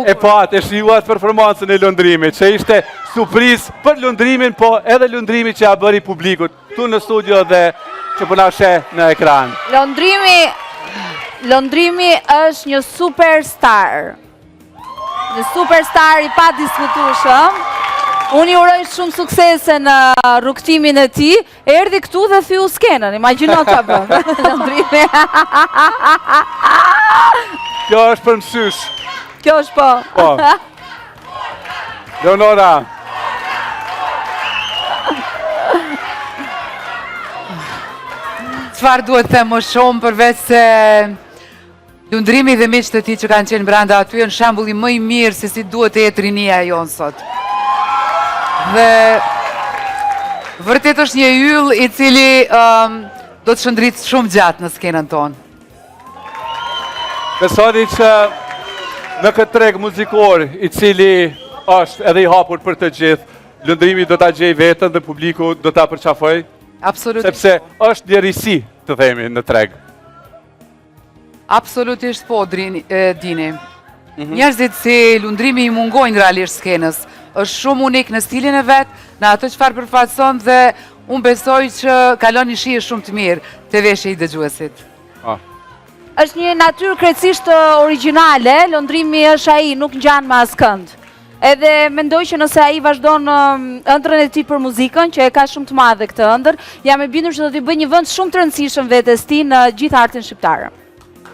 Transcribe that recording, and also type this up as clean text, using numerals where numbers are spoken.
bukur. E pat, e shijuat performancën e lundrimit, që ishte surprizë për lundrimin, po edhe lundrimi që a bëri publikut, tu në studio dhe që përna sheh në ekran. Lundrimi është një superstar. Një superstar i pa diskutueshëm. Unë i uroj shumë suksese në rrugtimin e tij. Erdhi këtu dhe thyu skenën. Imagjino ç'a bën. Lundrimi. Kjo është për mësysh. Kjo është po. Po. Leonora. Çfarë duhet të them më shumë përveç se lundrimi dhe miqtë e tij që kanë qenë brenda aty janë shembulli më i mirë se si duhet të jetë rinia jonë sot. Dhe vërtet është një yll i cili do të shëndrit shumë gjatë në skenën tonë. Besoni që në këtë treg muzikor i cili është edhe i hapur për të gjithë, lundrimi do ta gjej veten dhe publiku do ta përqafoj? Absolutisht. Sepse është një risi, të themi, në treg. Absolutisht po, Dini. Njerëzit si lundrimi i mungojnë realisht skenës. Është shumë unik në stilin e vetë, në ato çfarë përfaqëson dhe unë besoj që kalon një shije shumë të mirë të veshje i dëgjuesit. Është një natyrë krejtësisht origjinale, lundrimi është ai, nuk ngjan me askënd. Edhe mendoj që nëse ai vazhdon ëndrrën e tij për muzikën, që e ka shumë të madhe këtë ëndër, jam e bindur që do t'i bëjë një vend shumë të rëndësishëm vetes tij në gjithë artin shqiptare.